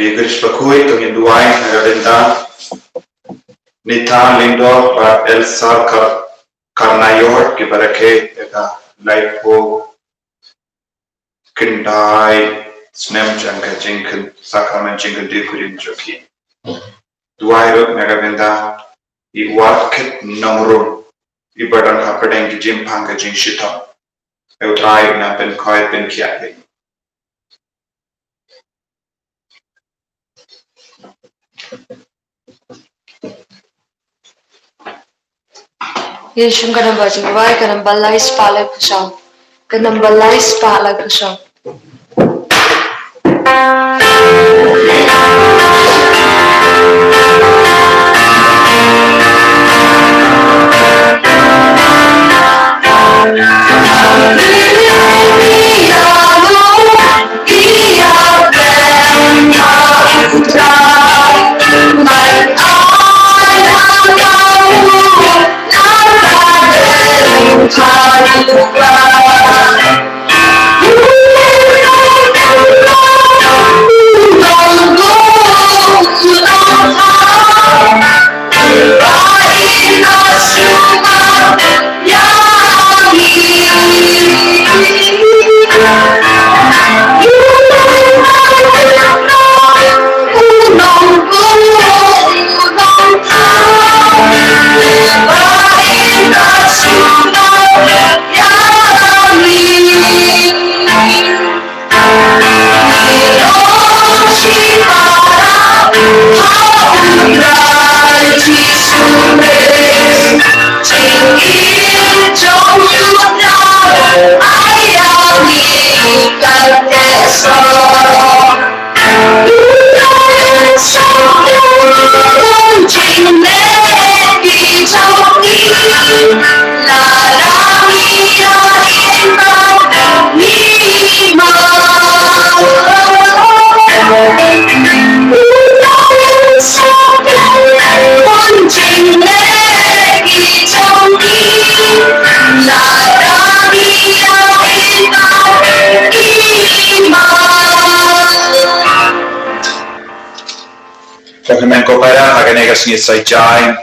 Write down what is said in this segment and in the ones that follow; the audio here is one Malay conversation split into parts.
Biggest Bakui to Hinduai Ravinda Nita Lindo El Sar Karnayor Kibarake Ega Lightpo Kindai Snem Janka Jinkin Sakaman Jinkin Dikurin Joki Duai Nagavinda Iwakit Namrun Ibadan Hapadang Jim Panga Jin Shita Eutrai Napen Koi Ben Kiating. Yeshua ka namba jingwai ka namba lais pala kusang ka namba lais pala kusang. Pagkaman ko para haganegas ni Sajay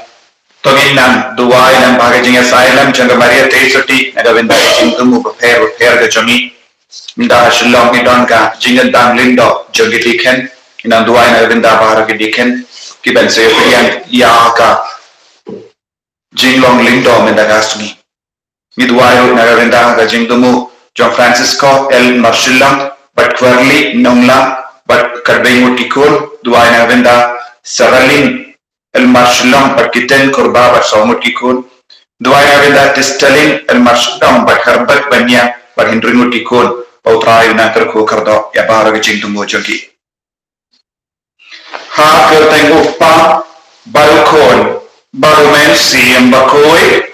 Tongin ng duway ng bagay asylum Janga Maria Teisoti Nagawin dahil jintumu Prepare ka jami Minda Shillong Idon ka Jingan Dang Lindo Jogi Diken Inang duway nagawin dahil para Diken Kiban sa Yopriyan Iya ka Jinglong Lindo Minda Gasmi Midwayo nagawin dahil ka jintumu John Francisco El Marshillang Bat Kwarli Nonglang Bat Karbeng Utikul Duway nagawin dahil Saralin El Marshlam Bakiten Kurba Basamutikun Duaya Veda Tistalin El Marshlam Bakharbat Banya Bahindrimutikun Pautrayu Nakar Kokardo Yabara Jintumo Jogi Ha Kerteng Upa Balkon Barumen Siem Bakoi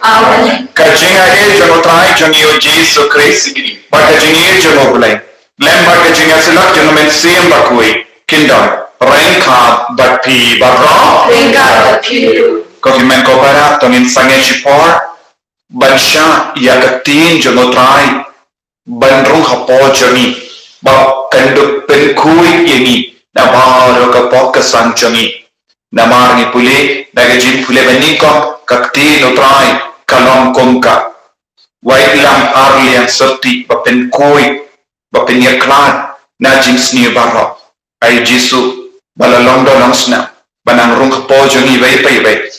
Kajinga E Janotrai Jangio Jesu Christ Bakajingi Janobulay Lem Bakajinga Silak Janomen Siem Bakoi Kindon Rengka Bakpi Barra Kokimen Kopara Tongin Sange Chipor Bansha Yakatin Janotrai Bandrung Hapo Jami Bak Kanduk Penkui Yeni Namaro Kapok Kasan Jami Namar Ni Pule Nagajin Pule Benikom Kakti Notrai Kalom Komka Wailam Arlian Soti Bapenkui Bapenyaklan Najim Sni Barra Ay Jisu Balalong Langsna Banang Rung Po Jungi Bay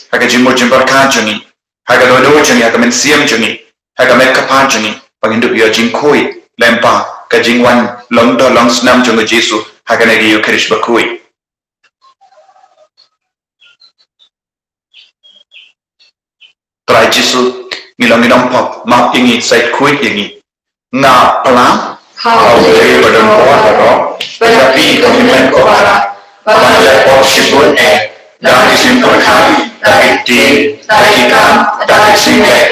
Hagajimo Jimbarka Jungi Hagalodo Jungi Hagamen Siam Jungi Hagamet Kapa Jungi Pagindu Yo Jinkui Lempa Kajingwan Longdo Langsnam Jungi Jisu Haganegi Yo Kirish Bakui Try Jisu Nilong Pop Map Ingi Side Kuit Ingi Na Pala How they Badan Poa Tetapi Komitmen Kopara Pada Posibun Dari Simpulkan Dari Tim Dari Kam Dari Singek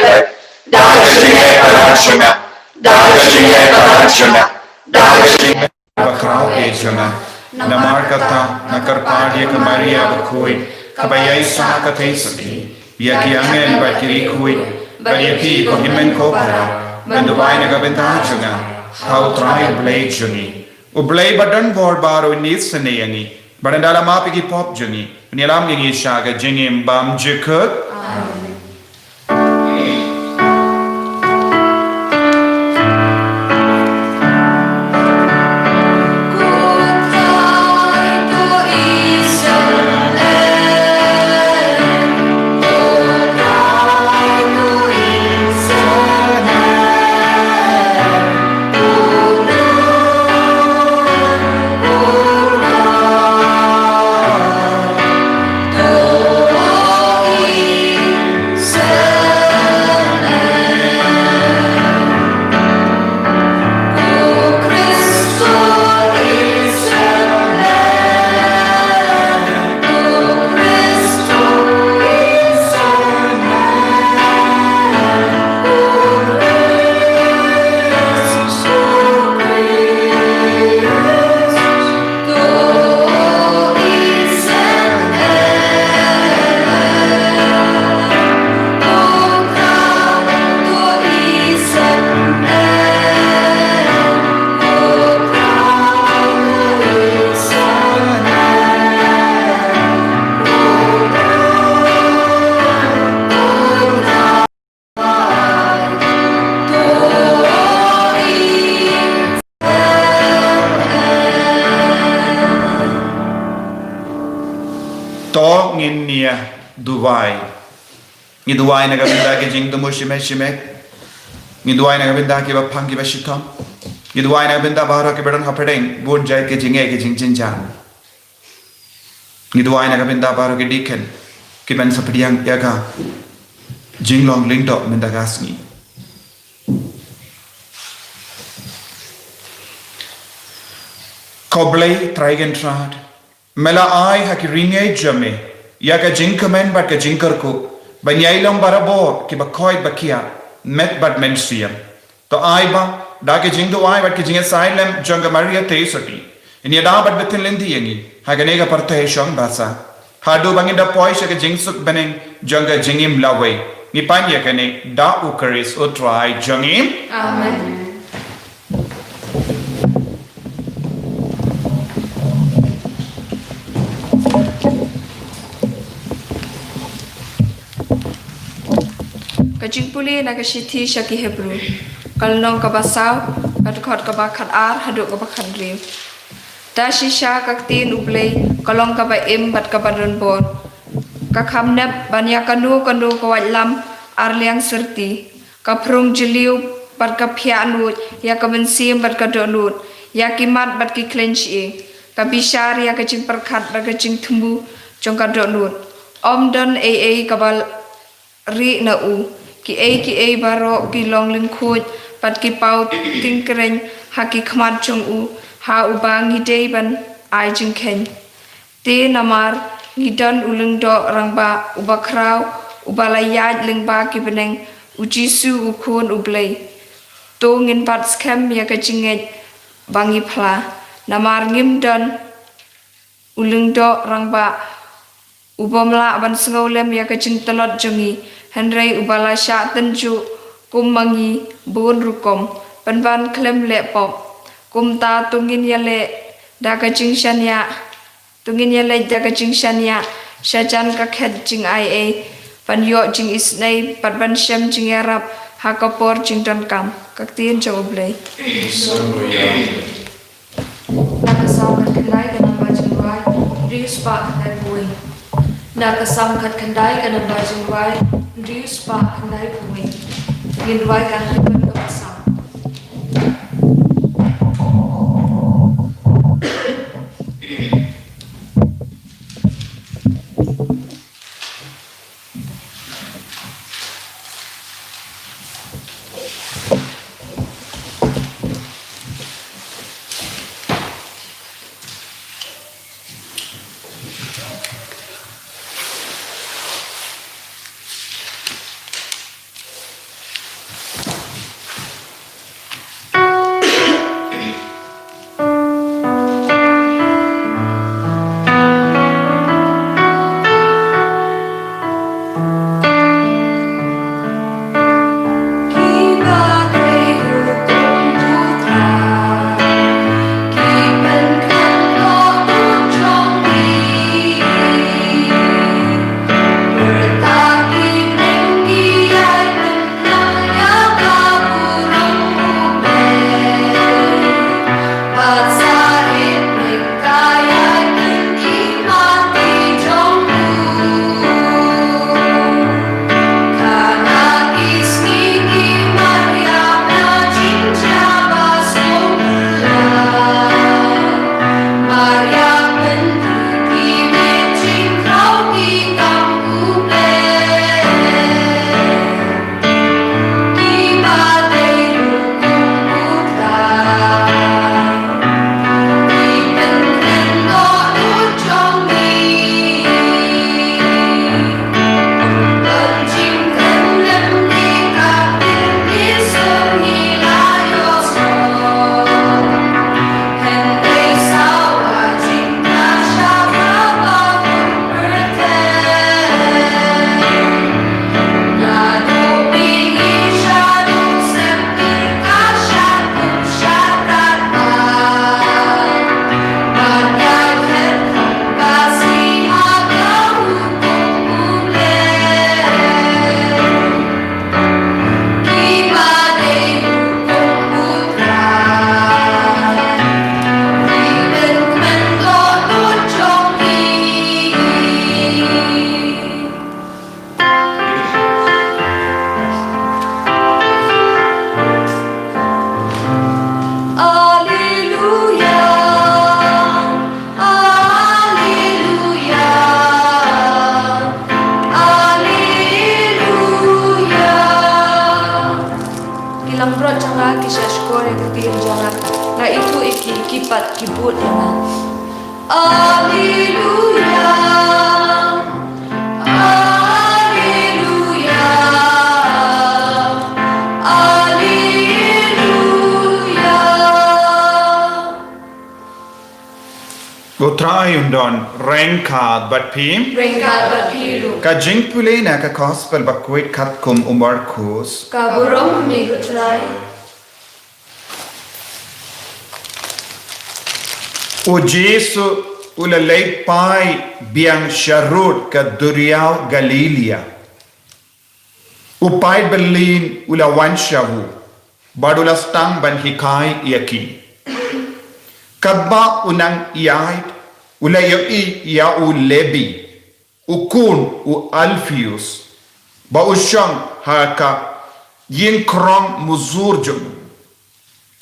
Dari Singek Alansuna Dari Singek Alansuna Dari Singek Bakrau Ejuna Namar Kata Nakarpadi Kamaria Bakui Kabayay Sa Katay Sabi Yaki Angel Bakiri Kui Bayaki Komitmen Kopara Banduay Nagabenta Juna How Try Blade Juni Ublay Badan Bor Baro Nitsani Badan dalam apa ki pop jengi. Ni alam gengi syaga jengi bam jekut. To ngin nia Dubai. Ni Dubai na kabinda ke jing tumo shime shime. Ni Dubai na kabinda ke bapang ke bashitam. Ni Dubai na kabinda bahara ke bedan hapedeng bon jai ke jinge ke jing jinjan. Ni Dubai na kabinda bahara ke diken ke ben sapdiang yaga jing long ling dok mendagasni. Koblei traigen trad. Mela ai haki ringai jame ya ka jinkamen bat ka jinkar ko banyailam barabo ki bakoi bakia met bat mensiam to ai ba da ke jingdo ai bat ke jinga sailem janga maria teisati ini da bat betin lendi yangi hagane ga parta shong basa hadu banginda poisha ke jingsuk beneng janga jingim lawai ni panya kane da ukaris utrai jangim Amen. Kajing puli na kashiti shaki Hebrew. Kalnong kabasaw, katukot kabakat ar, haduk kabakat riw. Da shisha kaktin ublay, kalong kaba im bat kabadun bon. Kakam nep banyak kanu kawat lam ar liang serti. Kaprung jeliu bat kapia nut, ya kabensim bat kadonut, ya kimat bat ki clench e. Kabishar ya kajing perkat bat kajing tumbu jong kadonut. Om don kabal ri na u. Ki baro ki long ling khoj pat ki pau ting kreng ha ki khmat chung u ha u bang hi dei ban ai jing ken te namar ni don ulung do rangba u ba kraw u balayaj ling ba ki beneng u jisu u khon u blei to ngin pat scam ya ka jinget bangi phla namar ngim don ulung do rangba u bomla ban sngolem ya ka jing talot jongi Henry ubala sya tenju kum mangi bon rukom panban klem le pop kum ta tungin yale daga jing shanya tungin yale daga jing shanya shajan ka khet jing ia pan yo jing isnai patban shem jing arab hakapor jing don kam kaktien joble Nakasam kat kandai ka nang bajing wai, rius pa kandai buwi. Nakasam kat kandai ka nang bajing wai, rius pa kandai buwi. Ginwai ka hanggang kapasam. Kilang rot jangan kisah skor yang ketir jangan. Na itu iki kipat kibut jangan. Alleluia. Alleluia. Alleluia. Go try undon rengkad bat pim. Rengkat berpiru. Ka jing pule na ka gospel ba kuit kat kum umar kus. Kaburong minggu try. O Jesu ula lei pai biang sharut ka duriau Galilea. O pai Berlin ula wanshavu. Badula stang ban hikai yaki. Kabba unang iait ula yoi ya u lebi. Ukun u Alpheus. Ba ushang haka yin krong muzurjum.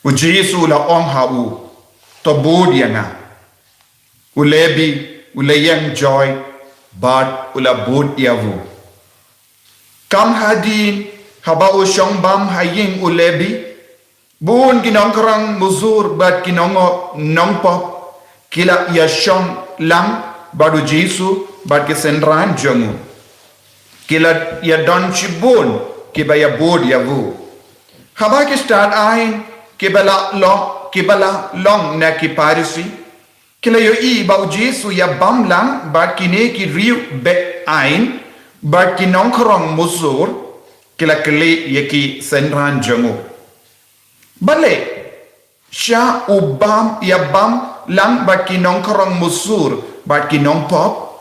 O Jesu ula ong hau. Tobud yanga. Ulebi ulayang joy bad ula bud yavu. Kam hadin haba ushong bam haying ulebi. Bun ginong kerang muzur bad kinongo nongpop. Kila yashong lang badu Jesu bad kesenran jongu. Kila yadon chibun kibaya bud yavu. Haba ki start ain kibala long na ki parisi. Kila yo i bau Jesu ya bam lang bad kine ki riu be ain bad kinong kerang muzur. Kila kele yaki senran jongu. Bale, sya ubam ya bam lang bat kinong korong musur bat kinong pop.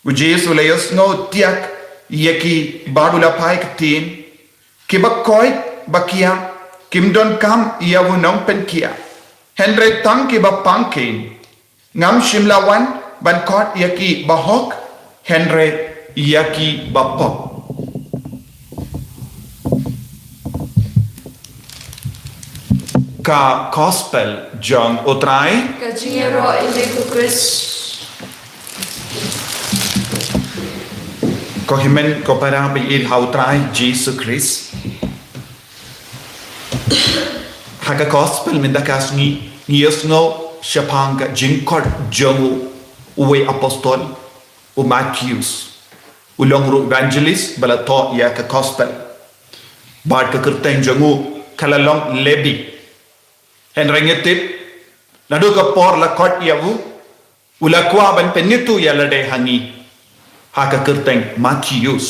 Jesu layos no tiak yaki badula pai ketin. Kiba koi bakia kimdon kam yawu nong penkia. Henry tang kiba pangkin. Ngam shimlawan ban kot yaki bahok. Henry yaki bapop. Ka gospel John utrai Kajingero indiku Chris. ko himen ko para bil how try Jesus Christ. Haka gospel minda kasni niosno shapanga jinkor jongu uwe apostol u Matthews ulongru evangelist bala to ya ka gospel bad ka kerteng jongu kalalong lebi Henrengetip nadu ka por la kot yavu ula kwa ban penitu ya lade hangi haka kerteng Matthews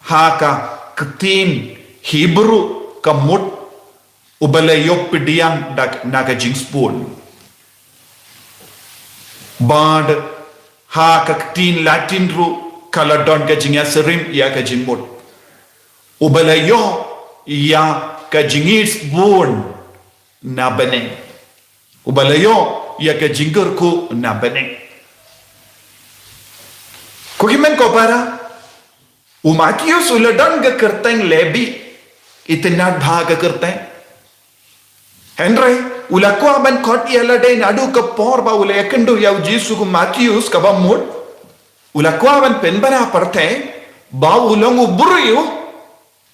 haka ketin Hebrew kamut ubala yok pidiang dak naga jingspun bad haka ketin Latin ru kala don ka jingya serim ya ka jingmut ubala yo ya ka jingis bun na beneng ubalayo ya ka jingger ku na beneng ko himen ko para Matthews uladang ga kerteng lebi itinad bhaga kerteng Henry ulakwa ban kot yala de nadu ka por ba ulayakendu ya Jesu ku Matthews ka ba mud ulakwa ban penbara parte ba ulong uburiyo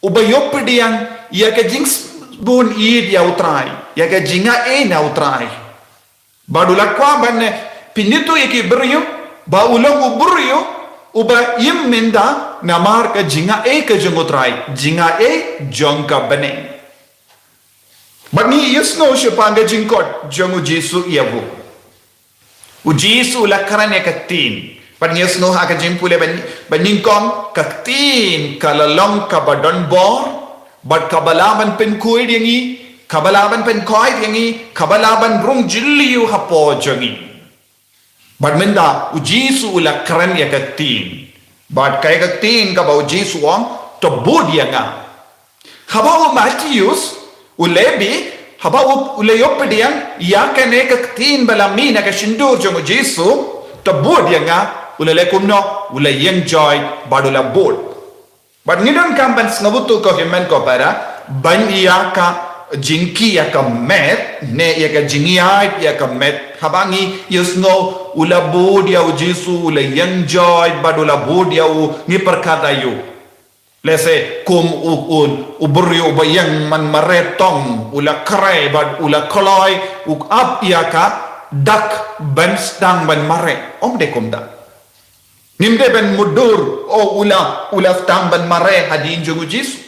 ubayopediang ya ka jings bun id ya utrai ya ka jinga e na utrai badula kwa ban pinitu yaki buriyo ba ulong uburiyo uba yimminda namar ka jinga e ka jungutrai jinga e jongka bane bani yusno shapanga jingkot jongu Jesu yabu u Jesu lakaran ya katin Pan yusno ha ka jimpule baningkong kaktin kalalong kabadon bor bad kabalaban pen kuid yangi kabalaban pen koid yangi kabalaban rung jilliu hapo jangi bad menda u Jesu ula kran ya kaktin bad kay kaktin ka ba u Jesu ang to bod yanga haba u Matthews u lebi haba u leyopediang ya kane kaktin balamina ka shindur jangu Jesu to bod yanga ulale kumno ulay enjoy badula board but ngidon kampan ngabutu ko himen ko para ban iya ka jinki ya ka met ne ya ka jingiait ya ka met habangi yusno ula board ya u Jesu ulay enjoy badula board ya u ni perkata yu Lese kum ubrio bayang man maretong ula krai bad ula koloi ap iaka dak ban stang ban mare om de kum da nimde ben mudur o ula stang ban mare hadin jungu jis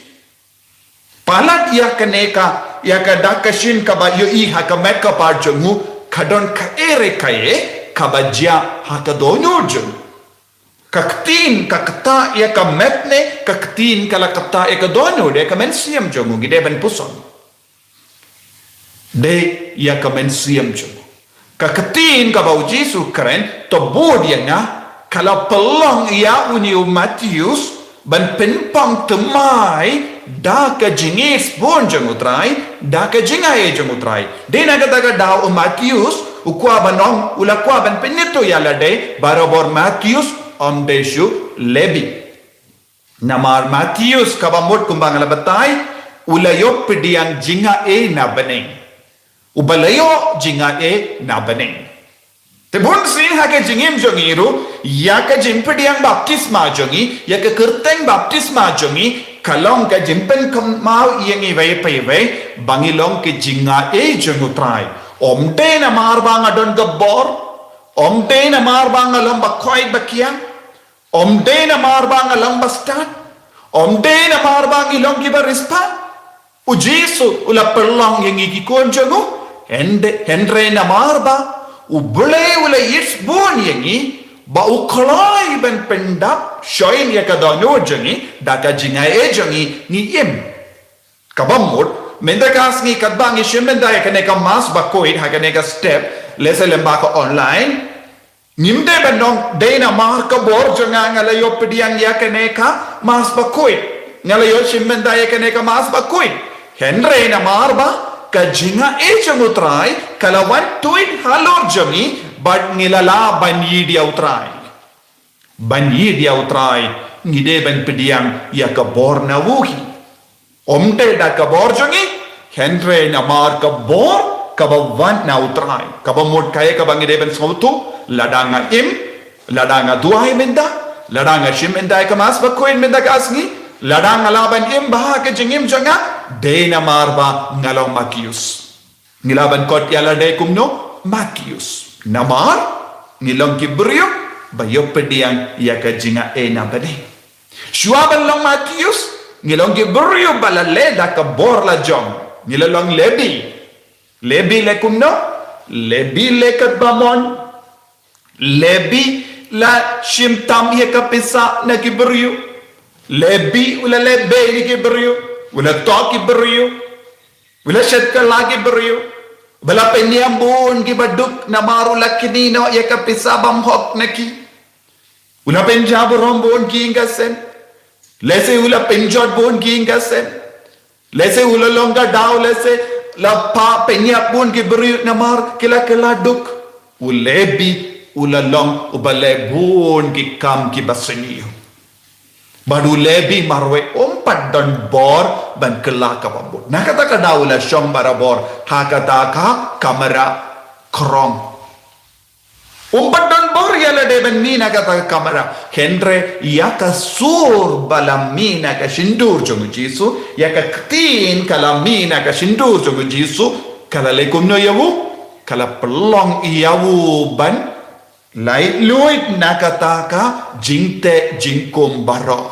palat iaka neka iaka dakashin ka ba yo I haka ka par jungu kadon ka ere kae kabajia haka donyo jungu kaktin kakta ya ka metne kaktin kala kata ya ka donyo de ka mensiam jongu gide ben puson de ya ka mensiam jongu kaktin ka bau Jesu keren to bod ya nga kala pelong ya uni Matius ban penpang temai da ka jingis bon jongu trai da ka jingai jongu trai de na kata ka da Matius ukwa banong ula kwa ban penito ya lade barabor Matius om deshu lebi namar Matius kabamot kumbang labatay ulayo pediang jinga e na baneng ubalayo jinga e na baneng tebon sin hake jingim jongiru yaka jimpediang baptisma jongi yaka kerteng baptisma jongi kalong ka jimpen kamau yengi vai pai vai bangilong ke jinga e jongutrai om de na marbang adon gabor om de na marbang alam bakhoi bakiang om de na marbang alam bastat om de na marbang ilong giba rispa u Jesu ula perlong yang iki konjongu hendre na marba u bule ula yisbon yangi ba u klai ben pendap shoin ya kadano jangi daka jingai e jangi ni im kabamot mendakas ni kadbang ishimenda ya kaneka mas bakoid ha kaneka step leselemba ko online nimde benong dena marka bor jonga ngalayo pediang ya kaneka mas bakoi ngalayo shimmenda ya kaneka mas bakoi henre na marba ka jinga e jangutrai kalawan tuin halor jami bad ngilala banyi dia utrai ngide ben pediang ya ka bor na wuhi omde da ka bor jongi henre na marka bor kabawan na utrai kabamod kaya kabangide ben sautu ladanga im ladanga duai menda ladanga shim menda ka mas bakoin menda kasni ladanga laban im baha ke jingim janga dena marba ngalong Matius nilaban kot yala de kumno Matius namar nilong kibrio bayo pediang ya ka jinga e na bade shuaban long Matius nilong kibrio balale da ka bor la jong nilalong lebi le kumno lebi le kat bamon lebi la shimtam ye kapisa na kibriyo lebi ula lebe ni kibriyo ula to kibriyo ula shetka la kibriyo bala penyambun gibaduk na maru lakinino ye kapisa bam hok naki ula penjab rombon kingasen lese ula penjot bon kingasen lese ula longa daw lese la pa penyapun kibriyo na mar kila duk ulebi ulalong ubale bun ki kam ki basiniyo baru lebi marwe umpat dan bor ban kelaka bambut nakata ka daula syom barabor hakata ka kamera krong umpat dan bor yala de ben mina kata kamera hendre yaka sur balamina ka shindur jongu Jesu yaka ktin kalamina ka shindur jongu Jesu kala lekum no yawu kala pelong iyawu ban lai luit nakataka jingte jingkom baro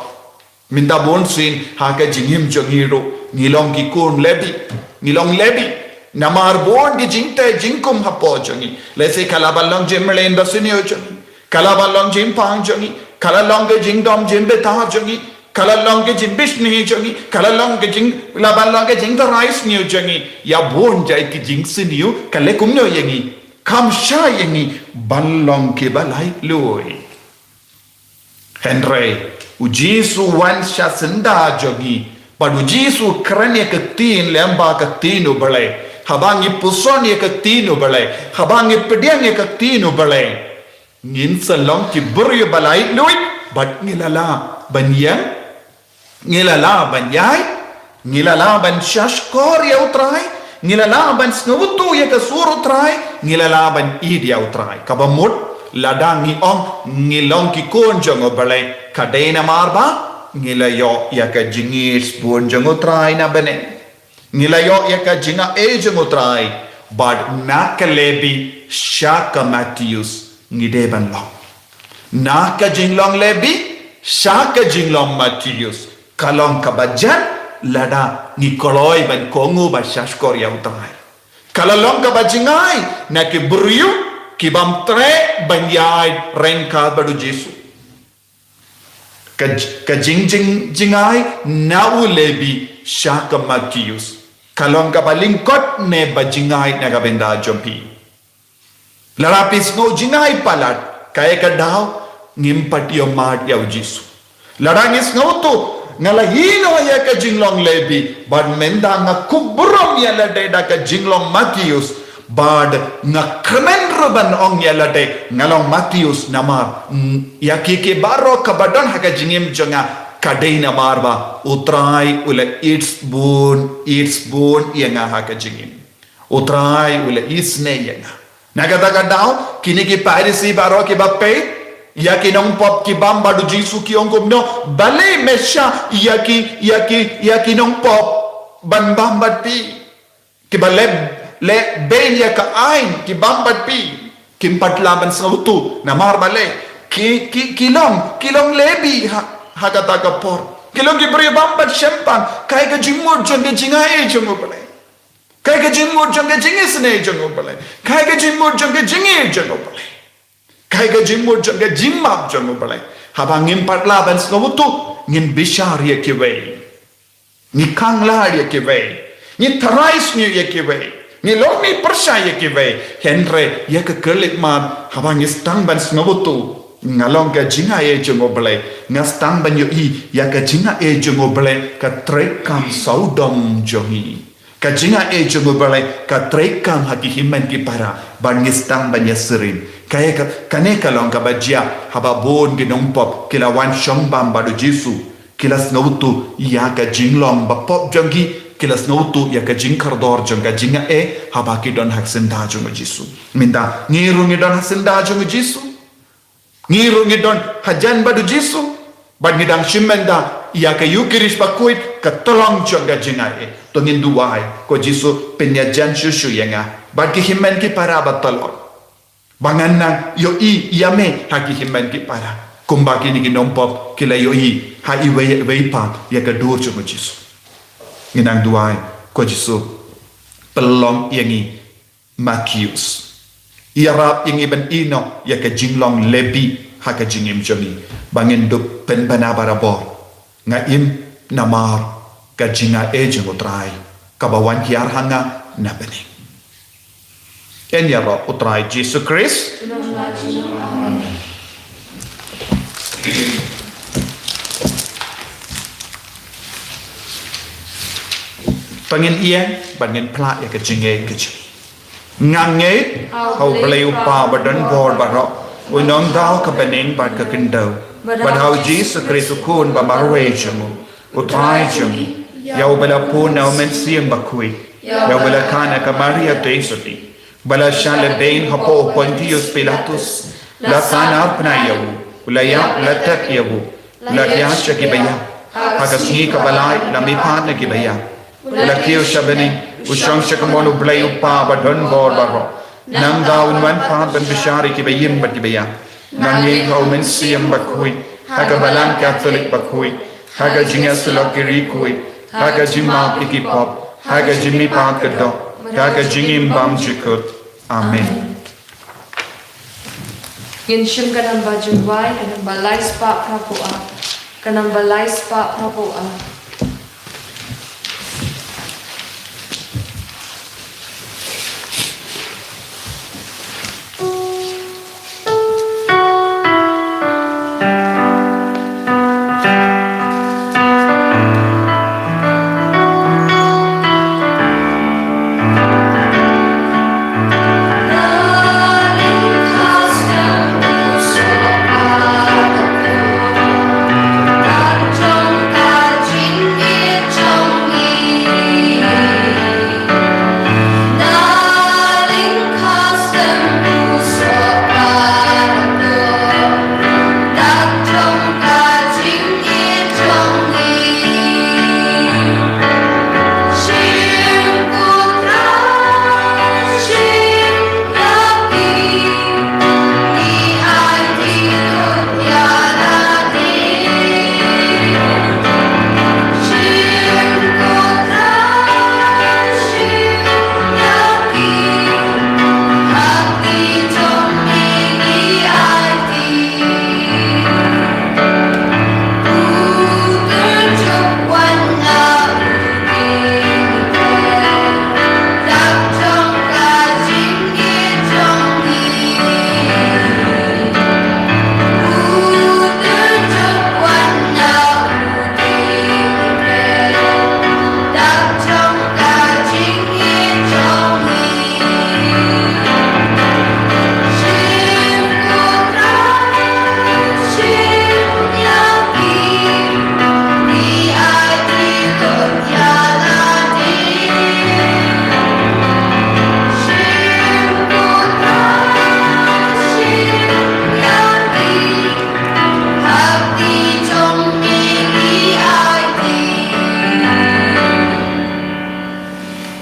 minta bonsin haka jingim jongiru ngilong kikun ngilong lebi namar bon ki jingte jingkom hapo jongi lese kalabalong jemlen basinyo jongi kalabalong jimpang jongi kalalong ke jingdom jimbe ta jongi kalalong ke jimbishni jongi kalalong ke jing labalong ke jingda rice new jongi ya bon jai ki jingsinyo kalekumno yengi kamsha yengi balong ke balai loi henry ujisu wan sha senda jogi padu jisu krane ke tin lemba ke tinu balai habangi puson ye ke tinu balai habangi pediang ye ke tinu balai ngin salong ki buri balai loi bat ngilala banyang ngilala banyai ngilala ban shashkor ya utrai ngilalaban snutu ya kasuru trai ngilalaban idia utrai kabamut ladangi ong ngilong ki konjong obale kadena marba Ngilayo ya ka jingis bun jengutrai na bene. Ngilayo ya ka jinga jengutrai. But nakalebi shaka Matthews ngideban long. Naka jinglong lebi shaka jinglong Matthews. Kalong kabajan lada nikoloi ban kongu ba shashkor ya utrai. Kalalong kabajingai na kiburiyu kibam tre banyai rengka badu Jesu. Kajingjingai nau lebi shaka Matthews. Kalong kabalingkot ne bajingai na kabenda jompi. Larapis no jingai palat kaya kadaw ngimpat yung mad yaw Jesu. Larangis no to ngalahino ya ka jinglong lebi bad menda nga kubrom ya lade da ka jinglong Matthews bad nga kremenroban ong ya lade ngalong Matthews namar ya kike baro kabadon ha ka jingim jonga kadai namar ba utrai ula its bone ya nga ha ka jingim utrai ula isne ya nga nagadaga daw kini ki parisi baro ki bape ya ki nong pop ki bamba du Jesu ki ong no bale mesha ya ki nong pop ban bamba pi ki bale le ben ya ka ain ki bamba pi kim patlaban sa utu na mar bale kilong lebi ha kata ka por kilong ki bri bamba shempan kai ka jimur jong ke jingai jong bale kai ka jimur jong ke jingis ne jong bale kai ka jimur jong ke jingi jong bale kai ga jimur jong ga jimmap jong balai habang ngin patla ban snobutu ngin bishar ye kiwe ni kangla ye kiwe ni tharais ni ye kiwe ni lomi persha ye kiwe henre ye ka kelik ma habang istang ban snobutu ngalong ga jinga ye jong balai ngastang ban yo I ya ka jinga e jong balai ka trekam saudom jongi ka jinga e jong balai ka trekam haki himen ki para ban ngistang ban yasirin kaya kane kalong kabajia haba bon ginong pop kila wan shong bam badu Jesu kila snowtu ya ka jinglong ba pop jongi kila snowtu ya ka jingkardor jonga jinga haba ki don haksenda jonga Jesu minda ngirungi don haksenda jonga Jesu ngirungi don hajan badu Jesu bad ngidang shimenda ya ka yukirish bakuit ka tolong jonga jinga tongin duwai ko Jesu penyajan shushu yanga bad ki himen ki para batolor banganan yo I yame haki himen ki para kumbaki ni ginompop kila yo I ha I wei pa ya ka dur cuma Jesu nginang duai ko Jesu pelong yangi Matthews irap yangi ben ino ya ka jinglong lebi ha ka jingim jomi bangin dup pen banabarabor nga im namar ka jinga jengotrai kabawan hiar hanga na bening en ya roh utrai Jesu Christ pangin ian bangin pla ya ke jinge ke ngange hau play upa badan bor baro unong dau ka benin bad ka kindo bad hau Jesu Christ kun ba marwe jamu utrai jamu yau bala pun na men siang bakui yau bala kana ka Maria tesoti bala shale bain hapo Pontius Pilatus la sana pnayawu la ya la takyawu la yasha ki baya hagasni ka balai la mi patna ki baya la kiyo shabani ushang shakamono blay upa badon bor baro nam daun wan pa ban bishari ki bayim bat ki baya nam ye ka men siam bakui haga balan Catholic bakui haga jinga sulakiri kui haga jimma ikipop haga jimmi pat kado Kaga jingim bam jikut. Amen. Ngin shim kanang bajunwai kanang balai spa prapoa. Kanang balai spa prapoa. Jing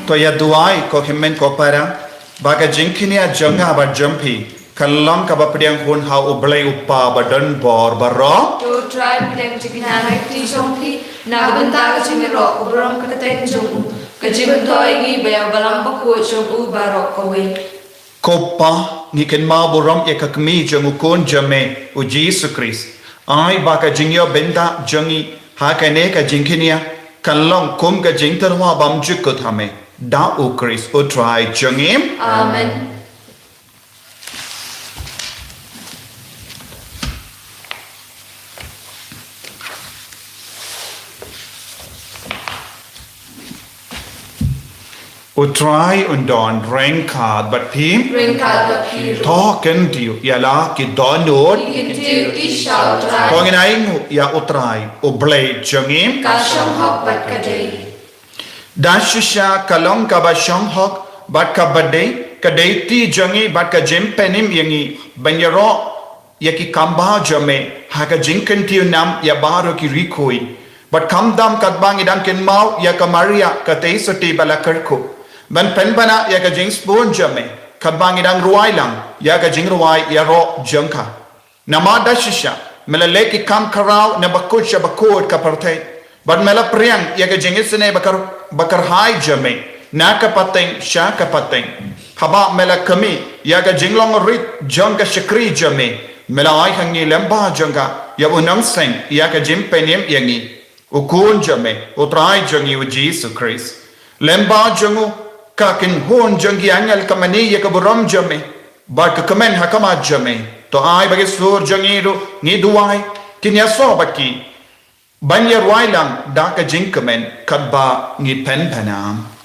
to ya duai ko himmen ko para baga jingkinia janga ba jampi kallang ka ba priang hun ha ublai upa ba dan bor baro to try pidang jikina nai ti jongpi na banta ka chimiro ubram ka ten jong ka jibdoi gi ba balang ba ko jong u baro ko we kopa ni ken ma boram ya kakmi jong kon jame u Jesus Christ ai baga jingyo benda jangi ha ka ne ka jingkinia kallang kum ka jingtarwa bam jikko thame da u Christ u try jangim amen u try undon rank card but pim ring ka da pi talking to you ya la ki donod ki ti ki shao try ko ngai ngu ya u try u blade jangim ka shong hok bat ka dei Dashisha kalong kaba shong hok bat kabade kadai ti jangi bat ka jim penim yangi banyaro yaki kamba jame haka jinkan tiu nam ya baro ki rikoi bat kamdam katbang idang ken mau ya ka maria ka tei soti bala karko ban pen bana ya ka jing spoon jame katbang idang ruai lang ya ka jing ruai ya ro jangka nama dashisha melale ki kam karau na bakut sha bakut ka partei But mela priang ya ke jengit sene bakar hai jame na ka pateng sha ka pateng haba mela kami ya ka jinglong rit jong ka shakri jame mela ai hangi lemba jonga ya unang seng ya ka jim penem yangi ukun jame utrai jongi u Jesus Christ lemba jongu ka kin hon jongi angel kamani ya ka buram jame ba ka kamen hakama jame to ai bagi sur jongi ru ni duai kin ya so baki Banya Wailang Daka Jinkamen Kadba Ni Pen Panam.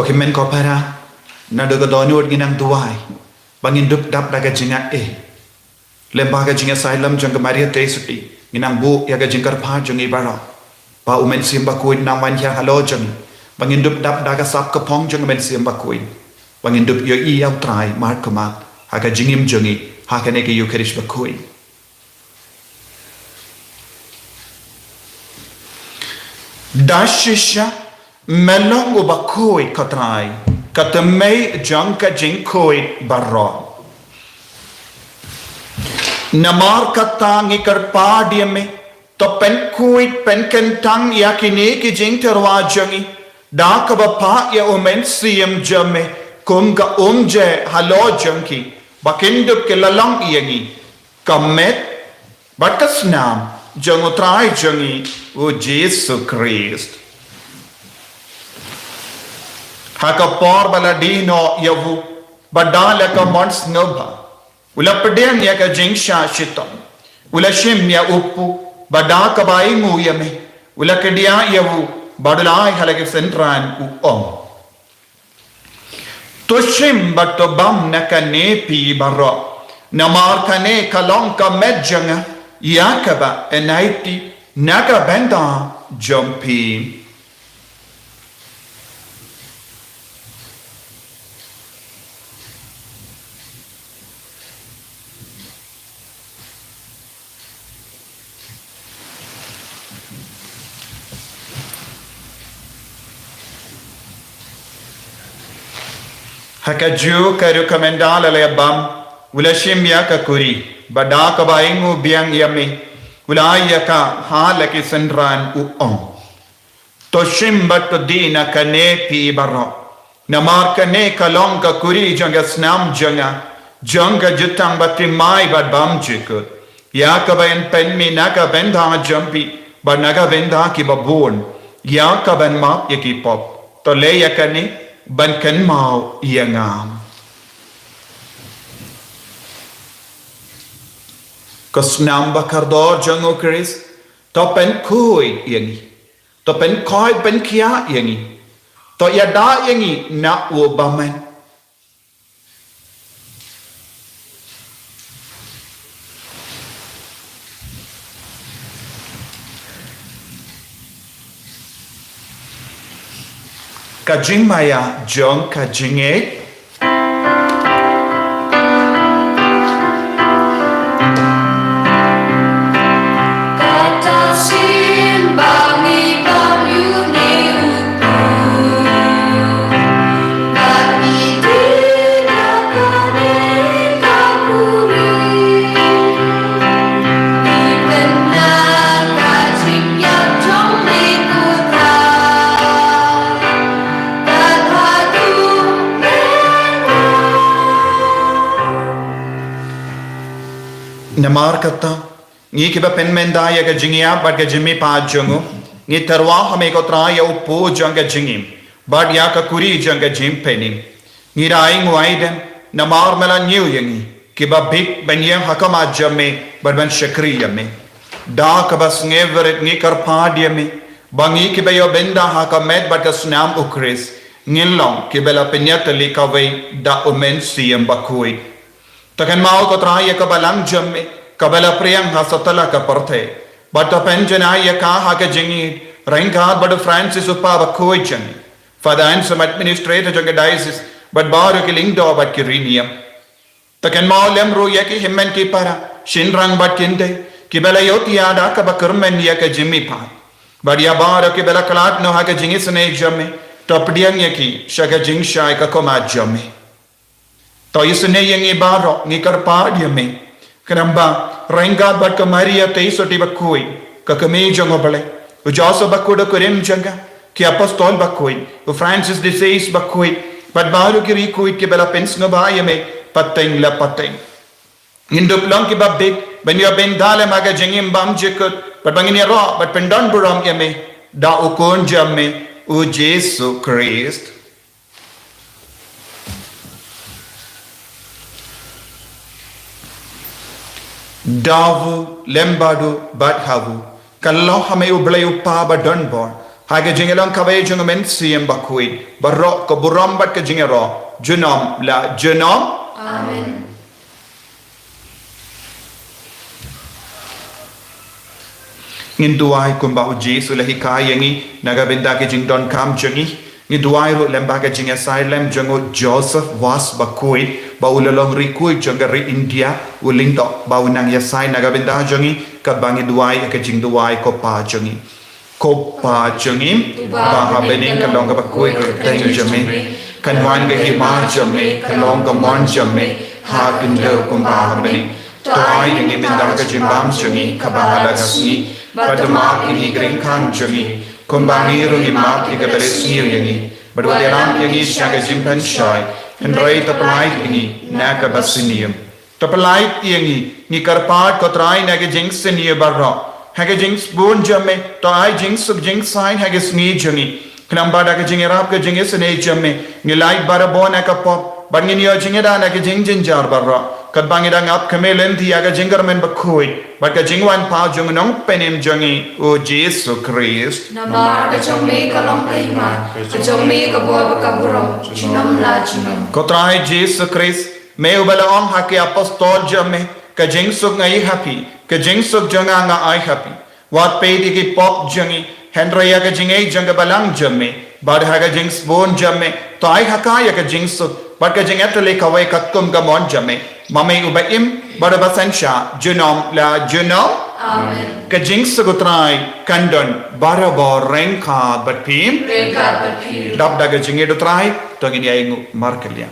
Himen ko para na do donod ginang duwai bangin dup dap daga jinga lembaga jinga sailam jang maria tesuti ginang bu ya ga jingkar pha jungi bara pa umen simba kuin na man ya halo jang bangin dup dap daga sap ka pong jang men simba kuin bangin dup yo i yaw trai mar kama ha ga jingim jungi ha ka ne ke yo kerish ba kuin dashisha melong ubakoi katrai katamei jangka jingkoi barro namar katangi karpadiame to pen kuit pen kentang yakini ki jing terwa jangi da ka pa ya omen siem jame kum ga umje halo janki bakindup ke lalang yangi kamet bakas nam jangutrai jangi o Jesus Christ haka por baladino yavu badala ka mons ngaba ula pedeng ya ka jingsha shitam ula shim ya uppu badaka bai mu yame ula kedia yavu badalai halake sentran u om to shim batto bam naka nepi barro namar kane kalong ka medjanga yakaba enaiti naka benda jumpi Hakaju ka rekomendala le bam ula shimya ka kuri bada ka baingu biang yami ula ayaka hala ki sendran uong to shimbat to dina ka ne pi baro namar ka ne kalong ka kuri janga snam janga jutang bati mai bad bam jikut ya ka bain pen mi naga benda jampi ba naga benda ki babon ya ka ban ma yaki pop to le yakani ban kan mau yangam Kasnam bakardor jango Chris to pen kui yangi to pen koi pen kia yangi to yada yangi na wo baman Kajing maya jong kajing Namar kata ngi kiba pen mendaya ka jingya bad ka jimmi pa jongo ngi tarwa hame ko tra ya upo janga jingim bad ya ka kuri janga jim penim ngi rai ngwaiden namar mela new yangi kiba big benya hakama jamme bad ban shakri yamme da ka bas ngeveret ngi kar pa diame bangi kiba yo benda hakamet bad ka snam ukris ngilong kibela penyatali ka vai da omen siem bakui Takan mau ko traya ka balang jamme kabala priyang hasatala ka parthe bata penjana ya ka ha ka jingi ranka bad Francis upa ba koi jang father and some administrator jang diocese but bar ke ling do bat kiriniam takan mau lem ro ya ki himmen ki para shinrang bat kinde ki bala yoti ada ka ba kermen ya ka jimmi pa bad ya bar ke bala klat no ha ka jingi sne jamme topdiang ya ki shaga jing shai ka koma jamme To isune yang ibaro ngi karpa dia me kenamba renga bat ka Maria te isoti bakui ka kame jango bale u Joseph bakuda kurim janga ki apostol bakui u Francis de Sales bakui bat baru kiri kui ki bela pens no ba yame pateng la pateng indup long ki babbe ben yo ben dale maga jengim bam jekut bat bangini ro bat pendan buram yame da ukon jamme u Jesu Christ Davu lembadu badhavu kallo hame ublay upa badon bor hage jingelong kaway jungamen siem bakui barro ko buram bat ka jingero junom la junom Amen Nginduai kumba u Jesu lahi kayangi nagabenda ke jingdon kam jangi ngiduai ro lemba ka jinga silem jango Joseph was bakui ba ulalong rikui jangari India ulindo ba unang yasai nagabenda jangi kabangi duai ka jingduai ko pa jangi ba habening kalong ka bakui ko teng jame kanwan ga hima jame kalong ka mon jame ha kindo kumba habening to ai ngi benda ka jimbam jangi kabahala gasni Padma ini green kan jangi kumbangi rungi map ika beres niu yangi badwade ram yangi shaga jimpan shai Henry tapalai ini naga basinium tapalai yangi ni karpat kotrai naga jinx senior barra haga jinx bon jamme to ai jinx sub jinx sign haga sni jangi knamba daga jingi rap ka jingi sne jamme ni light barabon aka pop bangin yo jingi da naga jing jinjar barra kad bangi da ngap kamelen thi aga jingar men bakoi but ka jingwan pa jung nong penim jangi o Jesu Christ Namar ka jong me ka long kai ma ka jong me ka bo ka buro chinam la chinam Kotrai Jesu Christ me ubala on hake apostol jamme ka jing suk ngai happy ka jing suk janga nga ai happy wat pe di ki pop jangi Henry aga jingai janga balang jamme bad haga jings bon jamme to ai hakaya ka jing suk but ka jing atole kawai kakkum ga mon jamme Mame ubaim bada basansha junom la junom Amen ka jing sugutrai kandon barabor rengka batpim Rengka batpim dab daga jinge dutrai tongini aingu markelia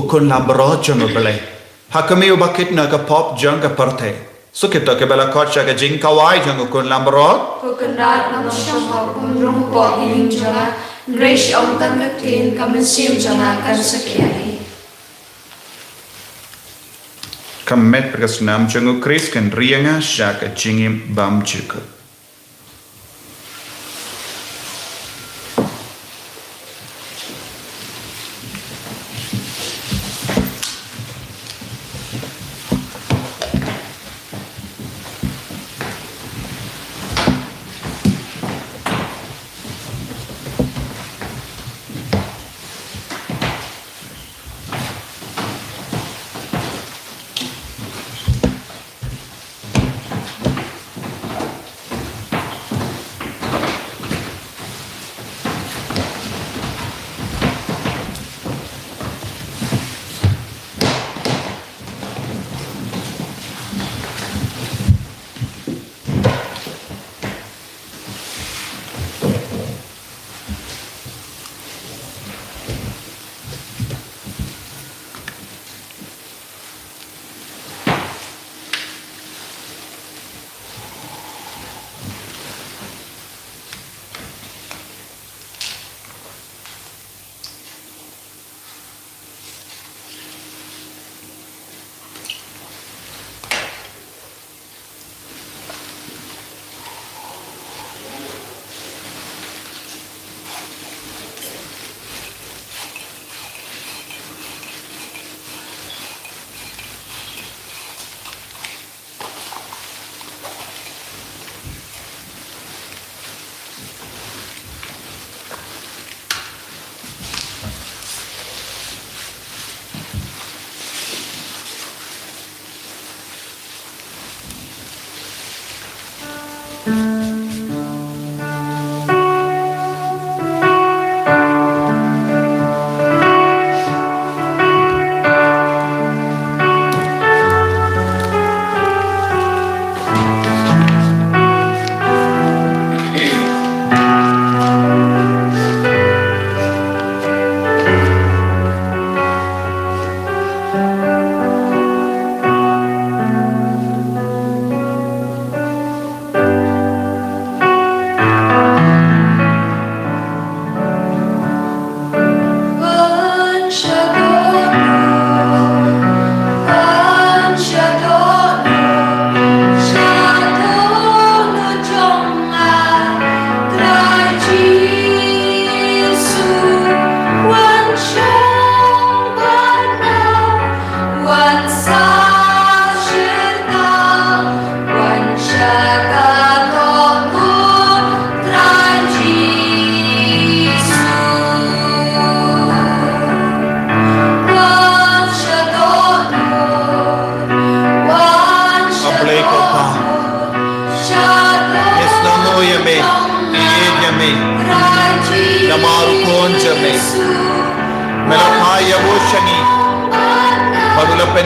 ukun lambrot jung ubele. Hakami ubakit na ka pop jung ka parte. Sukito ke bela kocha ka jing kawai jung ukun lambrot. Kukundat ng siyang kumrong po hiling janga, grace ang tangatin kamansim janga kan sakyari. Kamet perkasnam jung ukris kan rianga shaka jingim bam juku.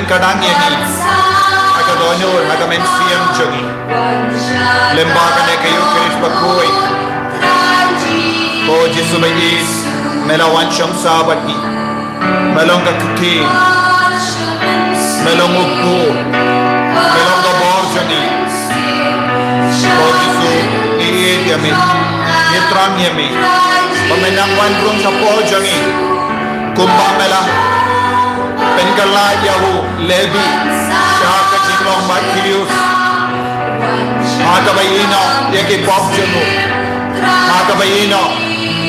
Kadang yani agadonyor hagamen siam jogi lembaga ne kayo kirish bakoi ko jisu bayis melawan sham sabati melonga kiti melonga ko melonga borjani ko jisu ni yame nitram yame pamenang wan rung sa pojani kumba mela Penggala Yahu Levi Shaka Jinglong Makilius Magabayino Yaki Bob Jamu Magabayino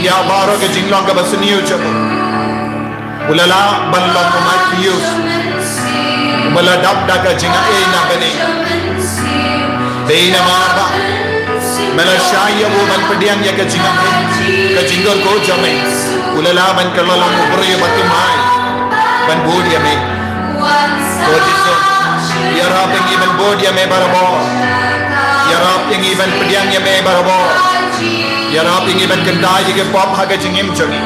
Yabaro ke Jinglong Kabasuniu Jamu Ulala Banlong Makilius Umala Dabdaka Jinga Eina Beni Beina Marba Mela Shaya Woman Padian Yaka Jinga Ka Jingle Ko Jame Ulala Man Kalalang Ubri Batimai Ban bodia me Kodiso Yarap yang iban bodia me barabo Yarap yang iban pediang ya me barabo Yarap yang iban kendai ke pop haga jingim jogi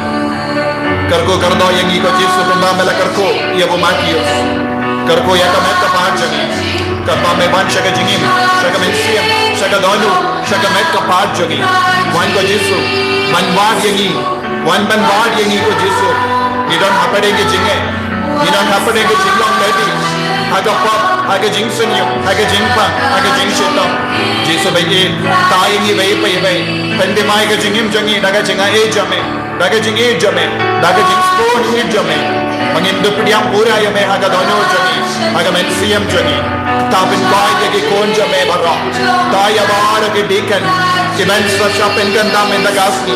Karko kardo yang iko jisu pemba mela karko ya bo matios Karko ya kamet kapahan jogi Karpa me ban shaga jingim Shaga men siam Shaga donu Shaga met kapahan jogi Wan ko jisu Man wad yang i Wan ban wad yang iko jisu Nidon hapadenge jinge Ina happening ke jinglong lady. Haga pop, haga jing senyum, haga jing pang, haga jing shutong. Jisu bayi, tai ni bayi bayi. Pendemai ke jingim jangi, daga jinga jame, daga jing jame, daga jing stone jame. Mengindu pediam pura yang me haga dono jangi, haga men siam jangi. Tapin koi ke kon jame barang. Tai awar ke dekan, kiban swachapen kan damen dagasni.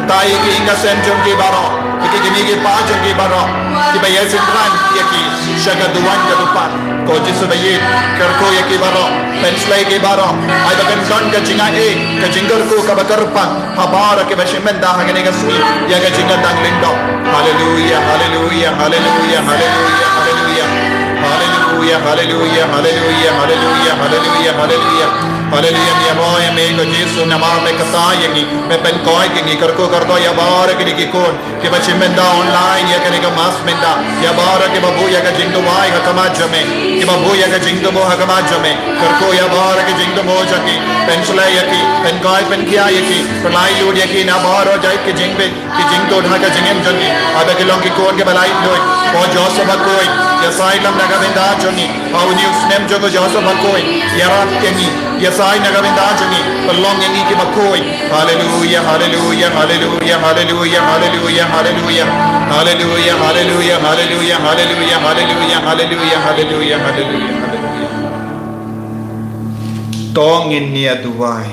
Tai ke inga senjung ke barang, ke gini ke pajung ke barang. Tiba ya sindran ya ki syaga duan ke depan. Ko jisu bayi kerko ya ki barang, penslai ke barang. Ai bagan don ke jinga ke jinggar ko ka bakarpang. Habara ke bashimen dah hagane gasmi ya ke jinga dang lindo. Hallelujah, hallelujah, hallelujah, hallelujah, hallelujah. Hallelujah, hallelujah, hallelujah, hallelujah, hallelujah, hallelujah. Hallelujah, ya boy me ko Jesu nama me kasayangi me pen koi kingi karko kardo ya bar ke ki kon ke bache menda online ya kane ka mas menda ya bar ke babu ya ka jingdo wai ka kama jame ke babu ya ka jingdo mo ha kama jame karko ya bar ke jingdo mo jaki pen sulai ya ki pen koi pen kia ya ki pelai lud ya ki na bar ho jai ke jingbe ke jingdo dha ka jingem jani ada ke long ki kon ke balai lud ko joso bakoi ya sai lam naga benda jani au news nem jogo joso bakoi ya rat kengi ya sai naga benda jani pelong yang ki bakoi hallelujah hallelujah hallelujah hallelujah hallelujah hallelujah hallelujah hallelujah hallelujah hallelujah hallelujah hallelujah hallelujah hallelujah tong in nia duai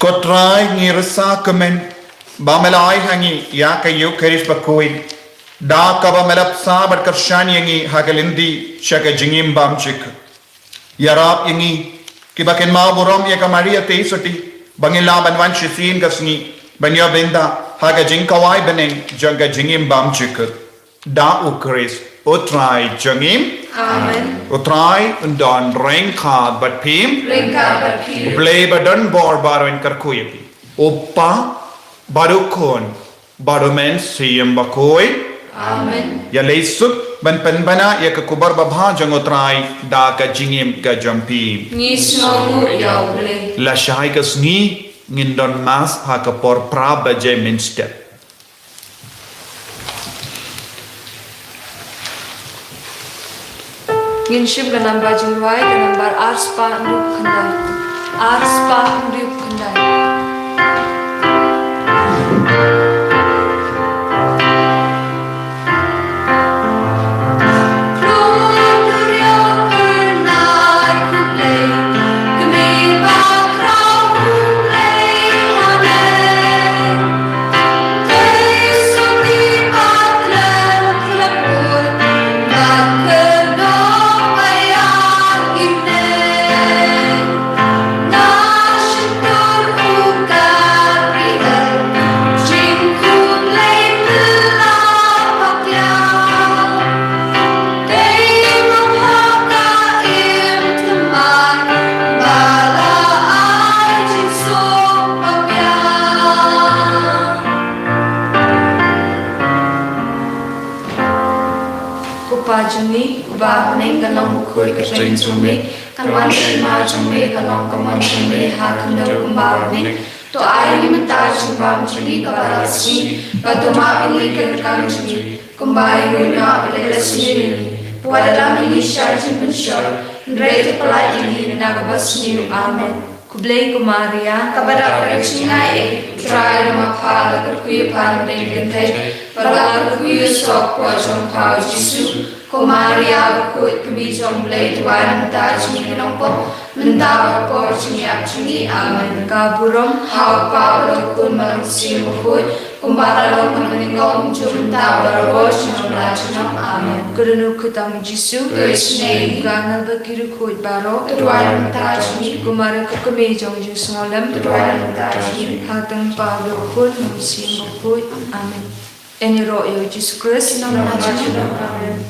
kotrai ngirsa kemen bamelai hangi ya kayu keris bakoi da kaba melap sabat kershani yangi hagalindi shaka jingim bamchik yarap yangi kibaken ma borom ya kamaria teisoti bangila banwan shisin kasni banya benda haga jingkawai beneng jaga jingim bamchik da ukris utrai jingim Amen. utrai undon rengka batpim blay badan bor baroin karkuyapi oppa barukon barumen siyam bakoi Amen. ya leisuk ban penbana ya ke kubar babha jangotrai da ka jingim ka jampi Ngisnongu yaule. la shai ka sni ngindon mas ha ka por praba je minster Nginshim ka number jingwai ka number arspa nduk khandai. Pajuni ba neng kalong khoi ka train chume kalwan ma chume kalong kaman chume ha khanda kumbar ne to ai lim ta chubam chuni ka barasi ka to ma ili ka kan chuni kumbai ru na le rasni puala mi shar chin shar re palai ini na ka basni amen kublei kumaria kabara prakshina e try ma phala ka kui phan ne gentai para kui sok ko jong thau jisu kumaria ko kbi jong blei tuan ta chini nongpo menta ko chini ap chini amen ka burom hau pa lo kun man si mo ko kumbara lo man ngom chum ta baro chino la chino amen kurunu kutam jisu krisne gana bakiru ko baro tuan ta chini kumara ko kbi jong jisu lam tuan ta chini hatang pa lo kun si mo ko amen Eni roh ya Jesus Kristus nama Tuhan. Amen.